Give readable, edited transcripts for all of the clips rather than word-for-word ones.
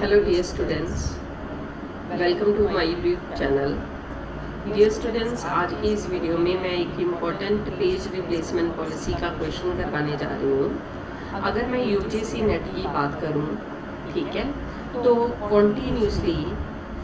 Hello dear students, welcome to my YouTube channel. Dear students, आज की इस video में मैं एक इम्पॉर्टेंट पेज रिप्लेसमेंट पॉलिसी का क्वेश्चन करवाने जा रही हूँ। अगर मैं यूजीसी नेट की बात करूँ, ठीक है, तो कॉन्टीन्यूसली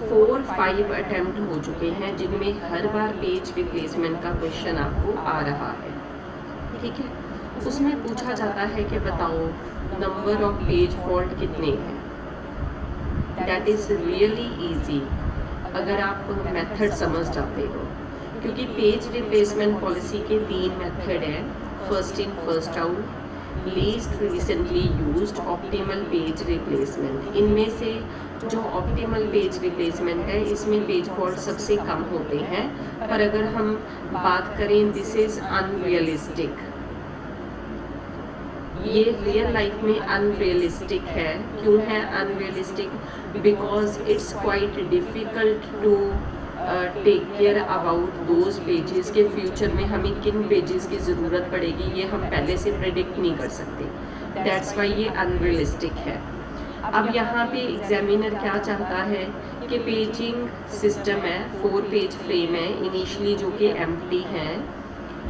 4-5 अटेम्प्ट हो चुके हैं जिनमें हर बार पेज रिप्लेसमेंट का क्वेश्चन आपको आ रहा है, ठीक है। उसमें पूछा जाता है कि बताओ नंबर ऑफ पेज फॉल्ट कितने हैं। दैट इज़ रियली ईजी अगर आप मेथड समझ जाते हो, क्योंकि पेज रिप्लेसमेंट पॉलिसी के 3 मेथड हैं, first in first out, least recently used, optimal page replacement. इनमें से जो ऑप्टिमल पेज रिप्लेसमेंट है इसमें पेज फॉल्ट सबसे कम होते हैं, पर अगर हम बात करें दिस इज अनरियलिस्टिक, ये रियल लाइफ में अनरियलिस्टिक है। क्यों है unrealistic? Because it's quite difficult to take care about those pages के फ्यूचर में हमें किन पेजेस की ज़रूरत पड़ेगी, ये हम पहले से प्रेडिक्ट नहीं कर सकते। दैट्स वाई ये अनरियलिस्टिक है। अब यहाँ पे एग्जामिनर क्या चाहता है कि पेजिंग सिस्टम है, 4 पेज फ्रेम है इनिशियली जो कि एम्प्टी है,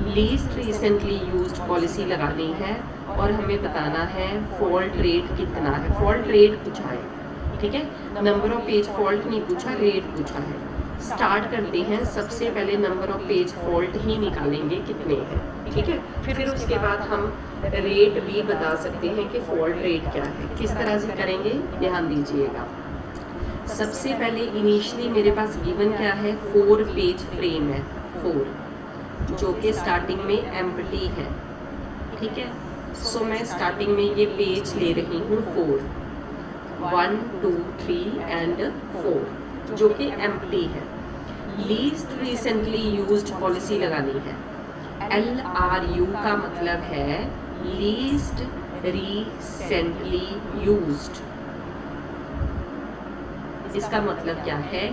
लीस्ट रिसेंटली यूज्ड पॉलिसी लगानी है और हमें बताना है फॉल्ट रेट कितना है। फॉल्ट रेट पूछा है, ठीक है, नंबर ऑफ पेज फॉल्ट नहीं पूछा, रेट पूछा है। स्टार्ट करते हैं, सबसे पहले नंबर ऑफ पेज फॉल्ट ही निकालेंगे कितने हैं, ठीक है। फिर उसके बाद हम रेट भी बता सकते हैं कि फॉल्ट रेट क्या है। किस तरह से करेंगे ध्यान दीजिएगा। सबसे पहले इनिशियली मेरे पास गिवन क्या है, 4 पेज फ्रेम है, 4 जो कि स्टार्टिंग में एम्प्टी है, ठीक है। सो मैं स्टार्टिंग में ये पेज ले रही हूँ 4, 1 2 3 एंड 4 जो कि एम्प्टी है। लीस्ट रिसेंटली यूज्ड पॉलिसी लगानी है। LRU का मतलब है लीस्ट रिसेंटली यूज्ड। इसका मतलब क्या है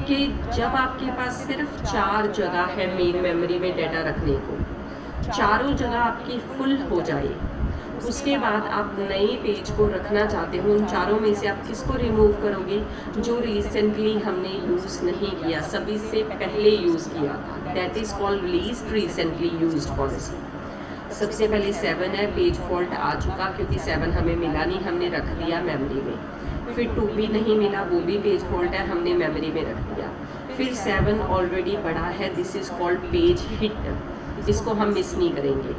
कि जब आपके पास सिर्फ 4 जगह है मेन मेमोरी में डाटा रखने को, चारों जगह आपकी फुल हो जाए, उसके बाद आप नए पेज को रखना चाहते हो, उन चारों में से आप किसको रिमूव करोगे? जो रिसेंटली हमने यूज़ नहीं किया, सभी से पहले यूज़ किया था। That is called least recently used policy. सबसे पहले 7 है, पेज फॉल्ट आ चुका क्योंकि 7 हमें मिला नहीं, हमने रख दिया मेमोरी में। फिर 2 भी नहीं मिला, वो भी पेज फॉल्ट है, हमने मेमोरी में रख दिया। फिर 7 ऑलरेडी पड़ा है, this is called page hit, इसको हम मिस नहीं करेंगे,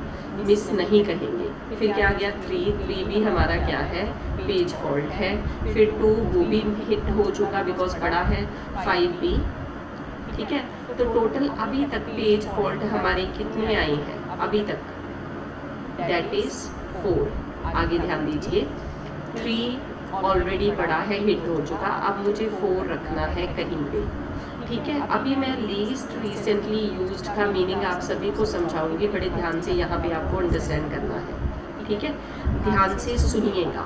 मिस नहीं कहेंगे। फिर क्या आ गया 3 भी हमारा क्या है, पेज फॉल्ट है। फिर 2 वो भी हिट हो चुका बिकॉज पड़ा है, 5 भी, ठीक है। तो टोटल अभी तक पेज फॉल्ट हमारे कितने आए हैं अभी तक? That is 4। आगे ध्यान दीजिए, 3 ऑलरेडी पड़ा है, हिट हो चुका, अब मुझे 4 रखना है कहीं पे, ठीक है। अभी मैं लीस्ट रिसेंटली यूज्ड का मीनिंग आप सभी को समझाऊंगी, बड़े ध्यान से यहाँ पे आपको अंडरस्टैंड करना है, ठीक है। ध्यान से सुनिएगा।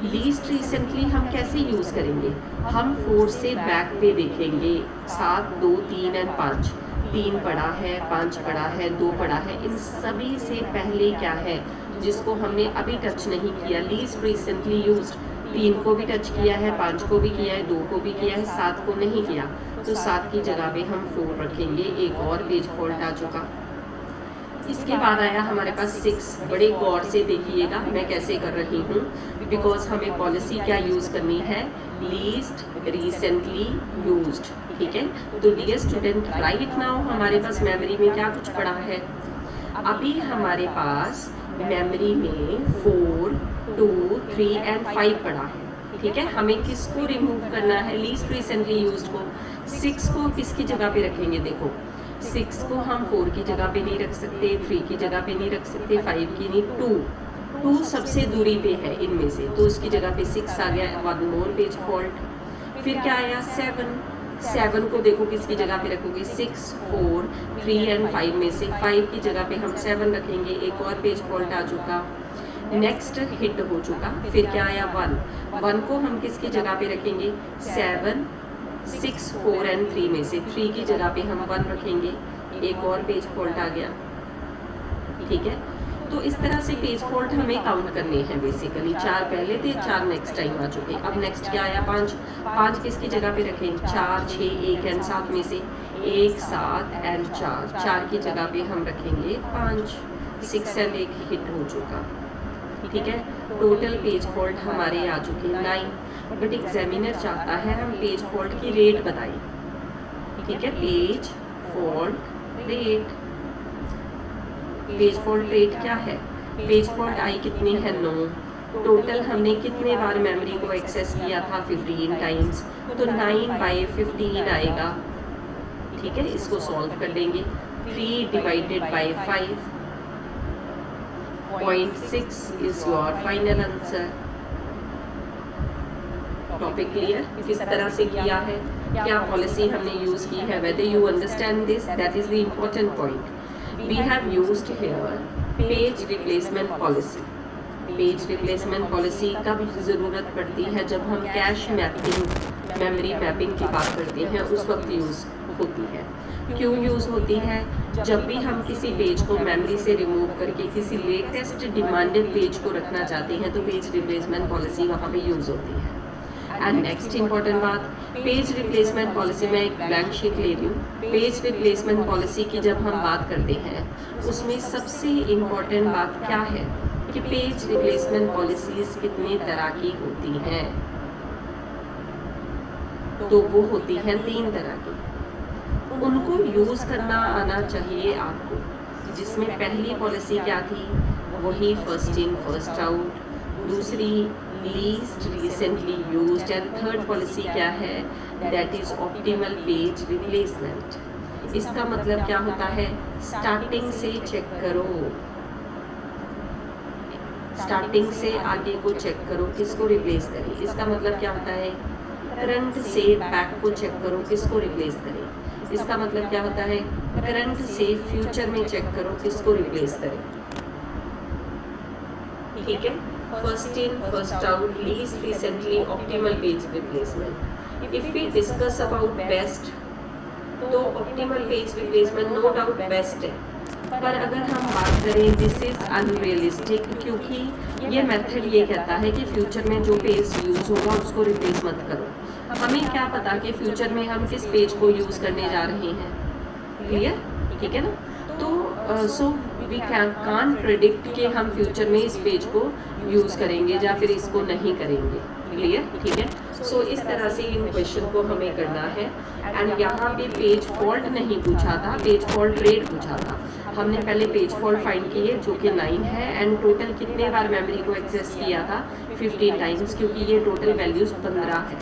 लीस्ट रिसेंटली हम कैसे यूज़ करेंगे? हम 4 से बैक पे देखेंगे, 7 2 3 एंड 5, 3 पड़ा है, 5 पड़ा है, 2 पड़ा है, इन सभी से पहले क्या है जिसको हमने अभी टच नहीं किया? Least recently used. 3 को भी टच किया है, 5 को भी किया है, 2 को भी किया है, 7 को नहीं किया, तो 7 की जगह पे हम 4 रखेंगे। एक और पेज फॉल्ट आ चुका। इसके बाद आया हमारे पास 6। बड़े गौर से देखिएगा मैं कैसे कर रही हूँ, बिकॉज हमें पॉलिसी क्या यूज़ करनी है, लीस्ट रिसेंटली यूज्ड, ठीक है। तो डियर स्टूडेंट, राइट नाउ हमारे पास मेमोरी में क्या कुछ पड़ा है? अभी हमारे पास मेमोरी में 4 2 3 एंड 5 पड़ा है, ठीक है। हमें किसको रिमूव करना है? लीस्ट रिसेंटली यूज्ड को। 6 को किसकी जगह पे रखेंगे? देखो 6 को हम 4 की जगह पे नहीं रख सकते, 3 की जगह पे नहीं रख सकते, 5 की नहीं, 2 सबसे दूरी पे है इनमें से, तो उसकी जगह पे 6 आ गया, 1 मोर पेज फॉल्ट। फिर क्या आया 7 को देखो किसकी जगह पे रखोगे? 6 4 3 एंड 5 में से 5 की जगह पे हम 7 रखेंगे, एक और पेज फॉल्ट आ चुका। नेक्स्ट हिट हो चुका। फिर क्या आया 1 को हम किसकी जगह पे रखेंगे? 7 6 4 एंड 3 में से 3 की जगह पे हम 1 रखेंगे, एक और पेज फॉल्ट आ गया, ठीक है। तो इस तरह से पेज फॉल्ट हमें काउंट करने हैं बेसिकली। 4 पहले थे, 4 नेक्स्ट टाइम आ चुके। अब नेक्स्ट क्या आया? 5। 5 किसकी जगह पे रखें? 4, 6, 1 एंड 7 में से 1, 7 एंड 4। 4 की जगह पे हम रखेंगे 5। 6 एंड 1 हिट हो चुका, ठीक है। टोटल पेज फॉल्ट हमारे आ चुके 9। बट एग्जामिनर चाहता है हम पेज फॉल्ट की रेट बताएं, ठीक है। Page fault rate, page fault rate क्या है? पेज फॉल्ट आई कितनी है? 9। टोटल हमने कितने बार मेमोरी को एक्सेस किया था? 15 टाइम्स। तो 9/15 आएगा, ठीक है। इसको सॉल्व कर लेंगे। 3 divided by 5.6 is your final answer. Topic clear? किस तरह से किया है, क्या पॉलिसी हमने यूज की है, whether you understand this, that is the important point. We have used here page replacement policy. Page replacement policy कब ज़रूरत पड़ती है? जब हम कैश मैपिंग, मेमोरी मैपिंग की बात करते हैं, उस वक्त यूज़ होती है। क्यों यूज़ होती है? जब भी हम किसी पेज को मेमोरी से रिमूव करके किसी लेटेस्ट डिमांडेड पेज को रखना चाहते हैं तो पेज रिप्लेसमेंट पॉलिसी वहाँ पे यूज़ होती है। एंड नेक्स्ट इंपॉर्टेंट बात, पेज रिप्लेसमेंट पॉलिसी में एक ब्लैंक शीट ले रही हूँ। पेज रिप्लेसमेंट पॉलिसी की जब हम बात करते हैं उसमें सबसे इम्पॉर्टेंट बात क्या है कि पेज रिप्लेसमेंट पॉलिसीज कितनी तरह की होती हैं? तो वो होती हैं 3 तरह की। उनको यूज करना आना चाहिए आपको। जिसमें पहली पॉलिसी क्या थी? वही फर्स्ट इन फर्स्ट आउट। दूसरी least recently used and third policy क्या है? That is optimal page replacement. इसका मतलब क्या होता है? स्टार्टिंग से चेक करो, स्टार्टिंग से आगे को चेक करो, किसको रिप्लेस करें। इसका मतलब क्या होता है? करंट से बैक को चेक करो, किसको रिप्लेस करें। इसका मतलब क्या होता है? करंट से फ्यूचर में चेक करो, किसको रिप्लेस करें, ठीक है। First in first out, least recently, optimal page replacement. If we discuss about best, तो optimal page replacement no doubt best है। पर अगर हम बात करें दिस इज अनरियलिस्टिक, क्योंकि ये मेथड ये कहता है कि फ्यूचर में जो पेज यूज होगा उसको रिप्लेस मत करो। हमें क्या पता कि फ्यूचर में हम किस पेज को यूज करने जा रहे हैं, क्लियर, ठीक है ना। तो सो वी कांट प्रेडिक्ट कि हम फ्यूचर में इस पेज को यूज करेंगे या फिर इसको नहीं करेंगे, क्लियर, ठीक है। सो इस तरह से इन क्वेश्चन को हमें करना है। एंड यहाँ पे पेज फॉल्ट नहीं पूछा था, पेज फॉल्ट रेट पूछा था। हमने पहले पेज फॉल्ट फाइंड किए जो कि 9 है एंड टोटल कितने बार मेमोरी को एक्सेस किया था? 15 टाइम्स, क्योंकि ये टोटल वैल्यूज 15 है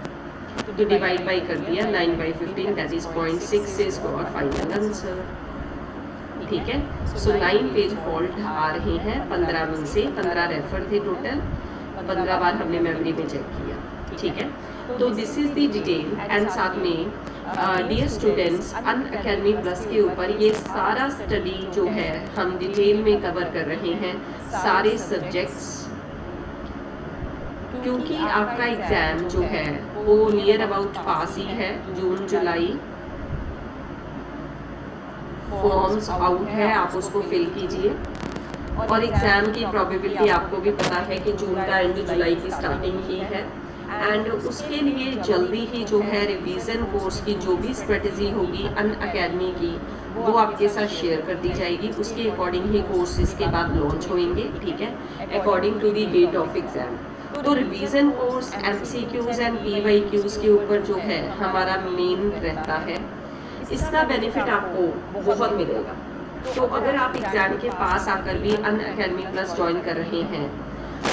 तो डिवाइड बाई कर दिया 9/15, दैट इज 0.6 इज और फाइनल आंसर, ठीक है। सो 9 पेज फॉल्ट आ रहे हैं 15 में से। 15 रेफर थे टोटल, 15 बार हमने मेमोरी में चेक किया, ठीक है। तो this is the detail and साथ में डियर स्टूडेंट्स, अनअकैडमी प्लस के ऊपर ये सारा स्टडी जो है हम डिटेल में कवर कर रहे हैं, सारे सब्जेक्ट्स, क्योंकि आपका एग्जाम जो है वो नियर अबाउट पास ही है। जून जुलाई फॉर्म्स आउट है, आप उसको फिल कीजिए। और एग्जाम की प्रोबेबिलिटी आपको भी पता है कि जून का एंड जुलाई की स्टार्टिंग ही है। एंड उसके लिए जल्दी ही जो है रिवीजन कोर्स की जो भी स्ट्रेटजी होगी अनअकैडमी की वो आपके साथ शेयर कर दी जाएगी। उसके अकॉर्डिंग ही कोर्स इसके बाद लॉन्च होंगे, ठीक है, according to the date of exam. तो revision course MCQs and PYQs के ऊपर जो है हमारा मेन रहता है, इसका बेनिफिट आपको बहुत मिलेगा। तो अगर आप एग्जाम के पास आकर भी अनअकैडमी प्लस ज्वाइन कर रहे हैं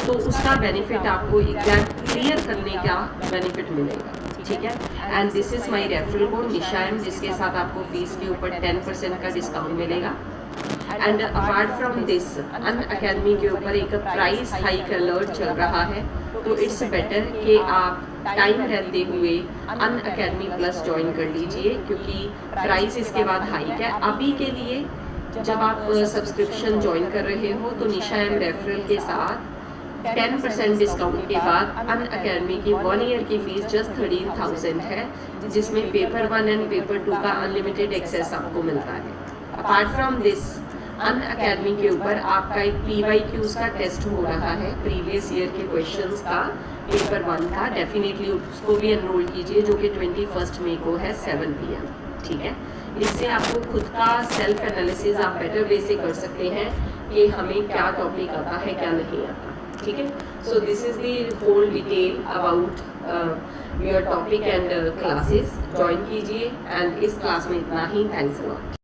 तो उसका बेनिफिट आपको एग्जाम क्लियर करने का बेनिफिट मिलेगा, ठीक है। And this is my referral code निशाएम, जिसके साथ आपको फीस के ऊपर 10% का डिस्काउंट मिलेगा। And apart from this Unacademy के ऊपर एक प्राइस हाइक अलर्ट चल रहा है, तो इट्स बेटर कि आप टाइम रहते हुए अनअकैडमी प्लस ज्वाइन कर लीजिए, क्योंकि प्राइस इसके बाद हाइक है। अभी के लिए जब आप सब्सक्रिप्शन ज्वाइन कर रहे हो तो निशाएम रेफरल के साथ 10% डिस्काउंट के बाद अनअकैडमी की 1 ईयर की फीस जस्ट 13,000 है, जिसमें पेपर 1 एंड पेपर 2 का अनलिमिटेड एक्सेस आपको मिलता है। अपार्ट फ्रॉम दिस अनअकैडमी के ऊपर आपका एक PYQs का टेस्ट हो रहा है, प्रीवियस ईयर के क्वेश्चंस का पेपर 1 था। डेफिनेटली उसको भी एनरोल कीजिए, जो कि 21 मई को है 7 PM। ठीक है, इससे आपको खुद का सेल्फ एनालिसिस आप बेटर वे से कर सकते हैं कि हमें क्या टॉपिक आता है, क्या नहीं आता। ठीक है, so this is the whole detail about your topic and classes. Join कीजिए, एंड इस क्लास में इतना ही। Thanks a lot.